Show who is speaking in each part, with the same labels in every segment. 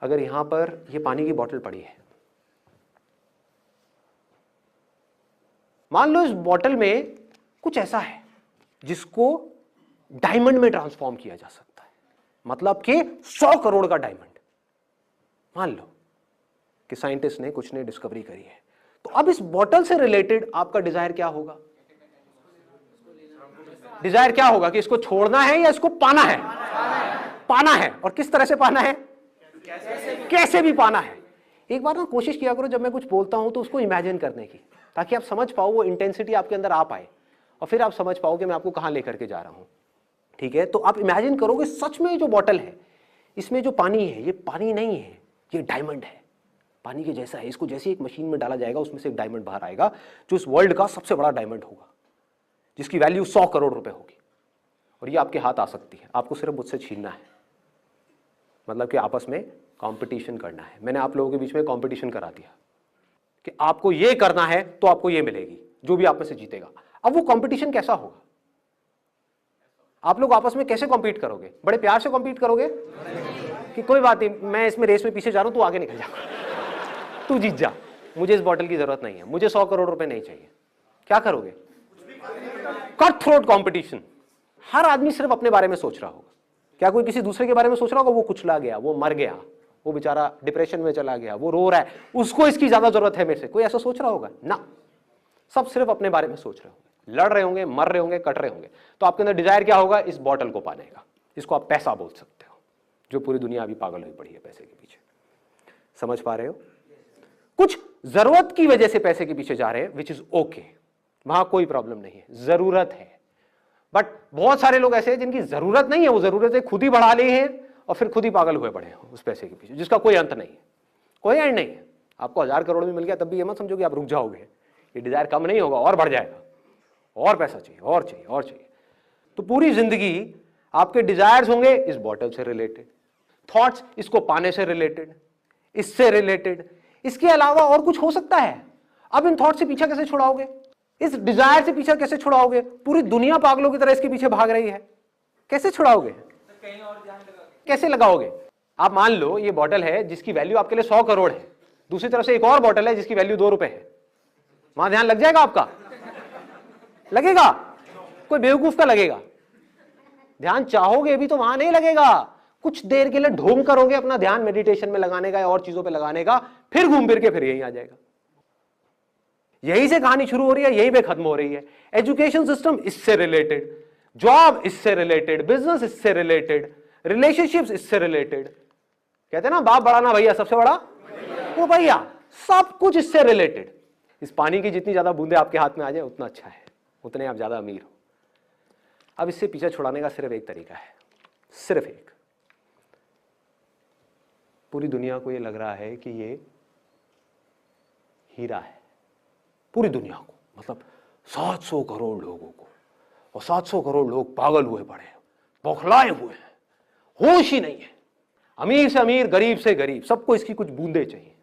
Speaker 1: अगर यहां पर ये पानी की बोतल पड़ी है, मान लो इस बोतल में कुछ ऐसा है जिसको डायमंड में ट्रांसफॉर्म किया जा सकता है, मतलब कि 100 करोड़ का डायमंड। मान लो कि साइंटिस्ट ने कुछ ने डिस्कवरी करी है, तो अब इस बोतल से रिलेटेड आपका डिजायर क्या होगा? डिजायर क्या होगा कि इसको छोड़ना है या इसको पाना है? पाना है। और किस तरह से पाना है? कैसे भी पाना है। एक बार ना कोशिश किया करो जब मैं कुछ बोलता हूं तो उसको इमेजिन करने की, ताकि आप समझ पाओ, वो इंटेंसिटी आपके अंदर आ पाए और फिर आप समझ पाओ कि मैं आपको कहां लेकर के जा रहा हूं। ठीक है, तो आप इमेजिन करोगे सच में जो बोतल है इसमें जो पानी है ये पानी नहीं है, ये डायमंड है, पानी के जैसा है। इसको जैसे एक मशीन में डाला जाएगा उसमें से एक डायमंड बाहर आएगा जो इस वर्ल्ड का सबसे बड़ा डायमंड होगा, जिसकी वैल्यू 100 करोड़ रुपए होगी। और ये आपके हाथ आ सकती है, आपको सिर्फ मुझसे छीनना है, मतलब कि आपस में कंपटीशन करना है। मैंने आप लोगों के बीच में कंपटीशन करा दिया कि आपको ये करना है तो आपको ये मिलेगी, जो भी आप में से जीतेगा। अब वो कंपटीशन कैसा होगा? आप लोग आपस में कैसे कॉम्पीट करोगे? बड़े प्यार से कॉम्पीट करोगे कि कोई बात नहीं, मैं इसमें रेस में पीछे जा रहा हूं, तू आगे निकल जा, तू जीत जा, मुझे इस बॉटल की जरूरत नहीं है, मुझे 100 करोड़ रुपए नहीं चाहिए। क्या करोगे? Cut throat competition. हर आदमी सिर्फ अपने बारे में सोच रहा होगा। क्या कोई किसी दूसरे के बारे में सोच रहा होगा? वो कुचला गया, वो मर गया, वो बेचारा डिप्रेशन में चला गया, वो रो रहा है, उसको इसकी ज्यादा जरूरत है मेरे से, कोई ऐसा सोच रहा होगा? ना, सब सिर्फ अपने बारे में सोच रहे होंगे, लड़ रहे होंगे, मर रहे होंगे, कट रहे होंगे। तो आपके अंदर डिजायर क्या होगा? इस बॉटल को पाने का। इसको आप पैसा बोल सकते हो, जो पूरी दुनिया अभी पागल हुई पड़ी है पैसे के पीछे। समझ पा रहे हो? कुछ जरूरत की वजह से पैसे के पीछे जा रहे हैं, विच इज ओके, वहां कोई प्रॉब्लम नहीं है, जरूरत है। बट बहुत सारे लोग ऐसे हैं जिनकी जरूरत नहीं है, वो जरूरतें खुद ही बढ़ा ली हैं और फिर खुद ही पागल हुए पड़े हैं उस पैसे के पीछे, जिसका कोई अंत नहीं है, कोई एंड नहीं है। आपको 1000 करोड़ भी मिल गया तब भी ये मत समझो कि आप रुक जाओगे, ये डिजायर कम नहीं होगा, और बढ़ जाएगा, और पैसा चाहिए, और चाहिए, और चाहिए। तो पूरी जिंदगी आपके डिजायर्स होंगे इस बॉटल से रिलेटेड, थॉट्स इसको पाने से रिलेटेड, इससे रिलेटेड, इसके अलावा और कुछ हो सकता है। अब इन थॉट से पीछा कैसे छुड़ाओगे? इस डिजायर से पीछा कैसे छुड़ाओगे? पूरी दुनिया पागलों की तरह इसके पीछे भाग रही है, कैसे छुड़ाओगे? कैसे लगाओगे? आप मान लो ये बॉटल है जिसकी वैल्यू आपके लिए 100 करोड़ है, दूसरी तरफ से एक और बॉटल है जिसकी वैल्यू 2 रुपए है, वहां ध्यान लग जाएगा आपका? लगेगा? कोई बेवकूफ का लगेगा। ध्यान चाहोगे भी तो वहां नहीं लगेगा, कुछ देर के लिए ढोंग करोगे अपना ध्यान मेडिटेशन में लगाने का या और चीजों पे लगाने का, फिर घूम फिर के फिर यहीं आ जाएगा। यहीं से कहानी शुरू हो रही है, यहीं पे खत्म हो रही है। एजुकेशन सिस्टम इससे रिलेटेड, जॉब इससे रिलेटेड, बिजनेस इससे रिलेटेड, रिलेशनशिप्स इससे रिलेटेड। कहते हैं ना बाप बड़ा ना भैया, सबसे बड़ा वो भैया, सब कुछ इससे रिलेटेड। इस पानी की जितनी ज्यादा बूंदे आपके हाथ में आ जाए उतना अच्छा है, उतने आप ज्यादा अमीर हो। अब इससे पीछा छुड़ाने का सिर्फ एक तरीका है, सिर्फ एक। पूरी दुनिया को ये लग रहा है कि ये हीरा है, पूरी दुनिया को, मतलब 700 करोड़ लोगों को, और 700 करोड़ लोग पागल हुए पड़े हैं, बौखलाए हुए हैं, होश ही नहीं है। अमीर से अमीर, गरीब से गरीब, सबको इसकी कुछ बूंदे चाहिए,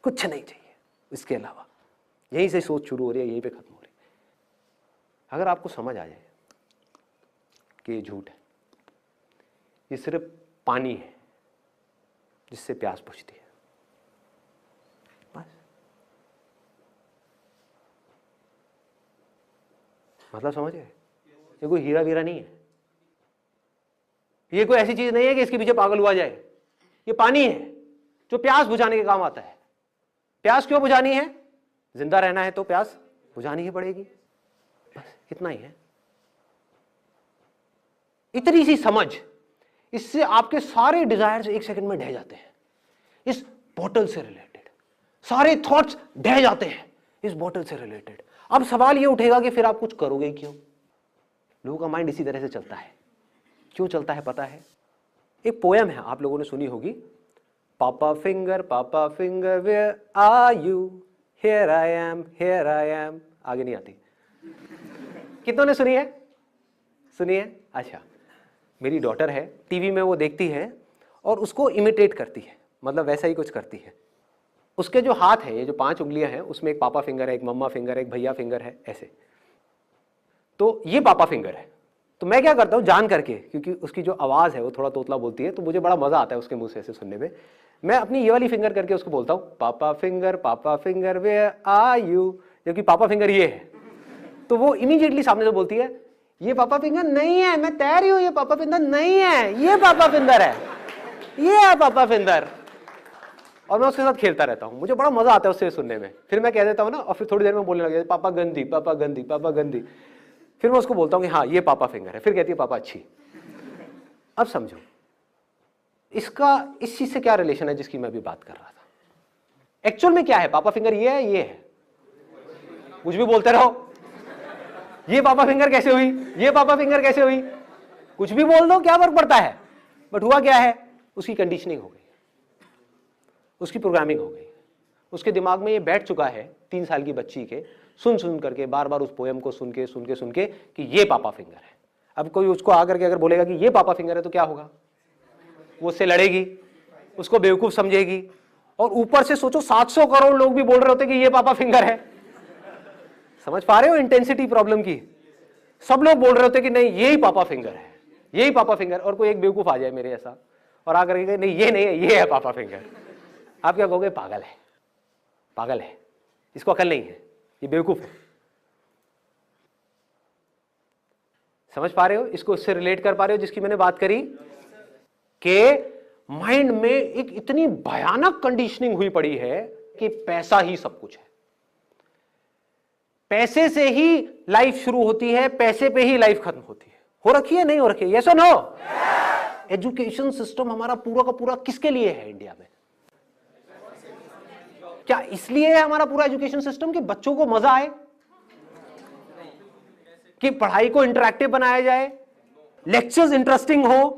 Speaker 1: कुछ नहीं चाहिए इसके अलावा। यहीं से सोच शुरू हो रही है, यहीं पे खत्म हो रही है। अगर आपको समझ आ जाए कि ये झूठ है, ये सिर्फ पानी है जिससे प्यास बुझती है, बस। मतलब समझ गए? ये कोई हीरा वीरा नहीं है, ये कोई ऐसी चीज नहीं है कि इसके पीछे पागल हुआ जाए। ये पानी है जो प्यास बुझाने के काम आता है। प्यास क्यों बुझानी है? जिंदा रहना है तो प्यास बुझानी ही पड़ेगी, बस इतना ही है। इतनी सी समझ, इससे आपके सारे डिजायर्स एक सेकंड में ढह जाते हैं। इस बोतल से रिलेटेड सारे थॉट्स ढह जाते हैं इस बोतल से रिलेटेड। अब सवाल ये उठेगा कि फिर आप कुछ करोगे क्यों? लोगों का माइंड इसी तरह से चलता है। क्यों चलता है पता है? एक पोयम है, आप लोगों ने सुनी होगी, पापा finger where are you, here I am, here I am. आगे नहीं आती। कितनों ने सुनी है? सुनी है? अच्छा, मेरी डॉटर है, टीवी में वो देखती है और उसको इमिटेट करती है, मतलब वैसा ही कुछ करती है। उसके जो हाथ है, ये जो 5 उंगलियां हैं, उसमें एक पापा फिंगर है, एक मम्मा फिंगर है, एक भैया फिंगर है, ऐसे। तो ये पापा फिंगर है, तो मैं क्या करता हूँ जान करके, क्योंकि उसकी जो आवाज है वो थोड़ा तोतला बोलती है, तो मुझे बड़ा मजा आता है उसके मुंह से ऐसे सुनने में। मैं अपनी ये वाली फिंगर करके उसको बोलता हूँ पापा फिंगर वेयर आर यू, जबकि पापा फिंगर ये है। तो वो इमीडिएटली सामने से बोलती है ये पापा फिंगर नहीं है, मैं तैर रही हूँ, ये पापा फिंगर नहीं है, ये पापा फिंगर है, ये है पापा फिंगर। और मैं उसके साथ खेलता रहता हूँ, मुझे बड़ा मजा आता है उससे सुनने में। फिर मैं कह देता हूँ ना, और फिर थोड़ी देर में बोलने लग जाता पापा गंदी पापा गंदी पापा गंदी। फिर मैं उसको बोलता हूँ कि हाँ ये पापा फिंगर है, फिर कहती है पापा अच्छी। अब समझो इसका इस चीज से क्या रिलेशन है जिसकी मैं अभी बात कर रहा था। एक्चुअल में क्या है, पापा फिंगर ये है, ये है, कुछ भी बोलते रहो। ये पापा फिंगर कैसे हुई, ये पापा फिंगर कैसे हुई, कुछ भी बोल दो, क्या फर्क पड़ता है। बट हुआ क्या है, उसकी कंडीशनिंग हो गई, उसकी प्रोग्रामिंग हो गई, उसके दिमाग में ये बैठ चुका है 3 साल की बच्ची के सुन सुन करके, बार बार उस पोएम को सुन के कि ये पापा फिंगर है। अब कोई उसको आकर के अगर बोलेगा कि ये पापा फिंगर है तो क्या होगा, वो उससे लड़ेगी, उसको बेवकूफ समझेगी। और ऊपर से सोचो 700 करोड़ लोग भी बोल रहे होते कि ये पापा फिंगर है। समझ पा रहे हो इंटेंसिटी प्रॉब्लम की। सब लोग बोल रहे होते कि नहीं यही पापा फिंगर है, यही पापा फिंगर। और कोई एक बेवकूफ आ जाए मेरे ऐसा और आकर के नहीं ये नहीं है, ये है पापा फिंगर। आप क्या कहोगे, पागल है, पागल है, इसको अकल नहीं है, ये बेवकूफ है। समझ पा रहे हो, इसको इससे रिलेट कर पा रहे हो जिसकी मैंने बात करी कि माइंड में एक इतनी भयानक कंडीशनिंग हुई पड़ी है कि पैसा ही सब कुछ है, पैसे से ही लाइफ शुरू होती है, पैसे पे ही लाइफ खत्म होती है। हो रखी है, नहीं हो रखी है, यस और नो? एजुकेशन सिस्टम हमारा पूरा का पूरा किसके लिए है इंडिया में? क्या इसलिए है हमारा पूरा एजुकेशन सिस्टम कि बच्चों को मजा आए, कि पढ़ाई को इंटरैक्टिव बनाया जाए, लेक्चर्स इंटरेस्टिंग हो,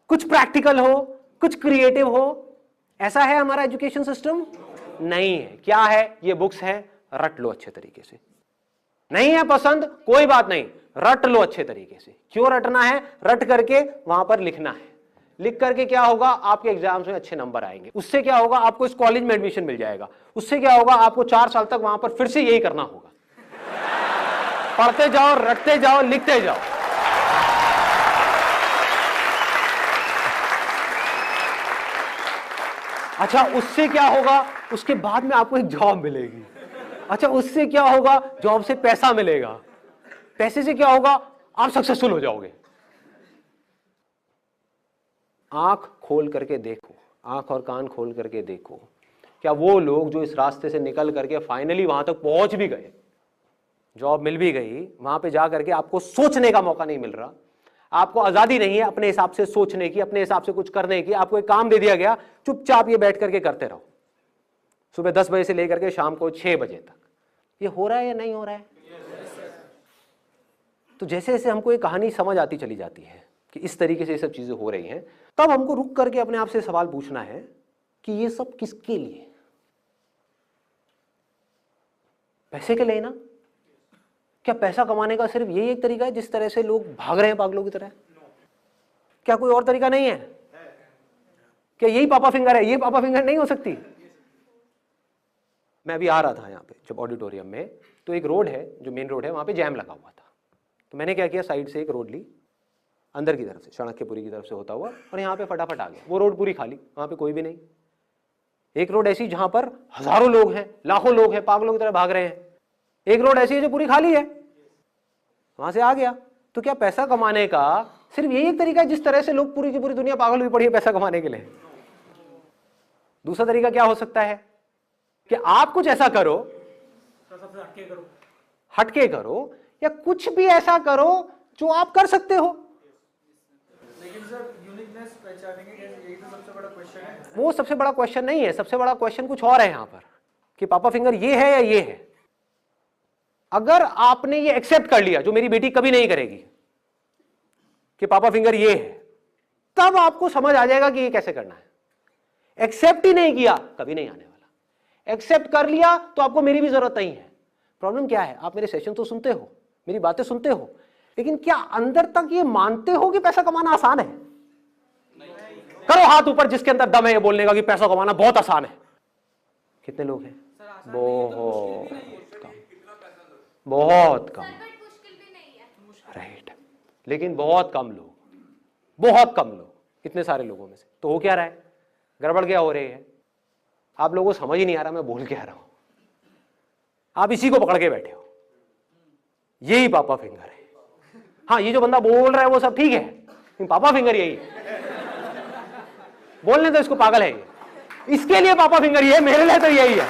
Speaker 1: कुछ प्रैक्टिकल हो, कुछ क्रिएटिव हो? ऐसा है हमारा एजुकेशन सिस्टम? नहीं है। क्या है? ये बुक्स है, रट लो अच्छे तरीके से। नहीं है पसंद, कोई बात नहीं, रट लो अच्छे तरीके से। क्यों रटना है? रट करके वहां पर लिखना है। लिख करके क्या होगा, आपके एग्जाम्स में अच्छे नंबर आएंगे। उससे क्या होगा, आपको इस कॉलेज में एडमिशन मिल जाएगा। उससे क्या होगा, आपको 4 साल तक वहां पर फिर से यही करना होगा। पढ़ते जाओ, रटते जाओ, लिखते जाओ। अच्छा उससे क्या होगा, उसके बाद में आपको एक जॉब मिलेगी। अच्छा उससे क्या होगा, जॉब से पैसा मिलेगा। पैसे से क्या होगा, आप सक्सेसफुल हो जाओगे। आंख खोल करके देखो, आंख और कान खोल करके देखो, क्या वो लोग जो इस रास्ते से निकल करके फाइनली वहां तक पहुंच भी गए, जॉब मिल भी गई, वहां पे जा करके आपको सोचने का मौका नहीं मिल रहा, आपको आजादी नहीं है अपने हिसाब से सोचने की, अपने हिसाब से कुछ करने की, आपको एक काम दे दिया गया, चुपचाप ये बैठ करके करते रहो, सुबह 10 बजे से लेकर के शाम को 6 बजे तक। ये हो रहा है या नहीं हो रहा है? तो जैसे जैसे हमको ये कहानी समझ आती चली जाती है कि इस तरीके से ये सब चीजें हो रही हैं, तब हमको रुक करके अपने आप से सवाल पूछना है कि ये सब किसके लिए? पैसे के लिए ना? क्या पैसा कमाने का सिर्फ यही एक तरीका है जिस तरह से लोग भाग रहे हैं पागलों की तरह? क्या कोई और तरीका नहीं है? क्या यही पापा फिंगर है? ये पापा फिंगर नहीं हो सकती। मैं अभी आ रहा था यहाँ पे जब ऑडिटोरियम में, तो एक रोड है जो मेन रोड है, वहां पे जैम लगा हुआ था। तो मैंने क्या किया, साइड से एक रोड ली अंदर की तरफ से, चाणक्यपुरी की तरफ से होता हुआ, और यहाँ पे फटाफट आ गया। वो रोड पूरी खाली, वहां पे कोई भी नहीं। एक रोड ऐसी जहां पर हजारों लोग हैं, लाखों लोग हैं, पागलों की तरह भाग रहे हैं। एक रोड ऐसी है जो पूरी खाली है, वहां से आ गया। तो क्या पैसा कमाने का सिर्फ यही एक तरीका है जिस तरह से लोग पूरी की पूरी दुनिया पागल हुई पड़ी है पैसा कमाने के लिए? दूसरा तरीका क्या हो सकता है कि आप कुछ ऐसा करो, हटके करो, या कुछ भी ऐसा करो जो आप कर सकते हो।
Speaker 2: लेकिन सर यूनिकनेस पहचानेंगे कैसे, यही तो सबसे बड़ा क्वेश्चन है।
Speaker 1: वो सबसे बड़ा क्वेश्चन नहीं है, सबसे बड़ा क्वेश्चन कुछ और है यहाँ पर कि पापा फिंगर ये है या ये है। अगर आपने ये एक्सेप्ट कर लिया, जो मेरी बेटी कभी नहीं करेगी, कि पापा फिंगर ये है, तब आपको समझ आ जाएगा कि ये कैसे करना है। एक्सेप्ट ही नहीं किया, कभी नहीं आने वाला। एक्सेप्ट कर लिया तो आपको मेरी भी जरूरत नहीं है। प्रॉब्लम क्या है, आप मेरे सेशन तो सुनते हो, मेरी बातें सुनते हो, लेकिन क्या अंदर तक ये मानते हो कि पैसा कमाना आसान है? करो हाथ ऊपर जिसके अंदर दम है ये बोलने का कि पैसा कमाना बहुत आसान है। कितने लोग हैं? बहुत कम, बहुत कम। राइट। लेकिन बहुत कम लोग, इतने सारे लोगों में से। तो हो क्या रहा है, गड़बड़ क्या हो रही है, आप लोगों को समझ ही नहीं आ रहा मैं बोल क्या रहा हूं, आप इसी को पकड़ के बैठे हो, यही पापा फिंगर है। हाँ, ये जो बंदा बोल रहा है वो सब ठीक है, लेकिन पापा फिंगर यही है। बोलने तो इसको, पागल है ये, इसके लिए पापा फिंगर ये है, मेरे लिए तो यही है।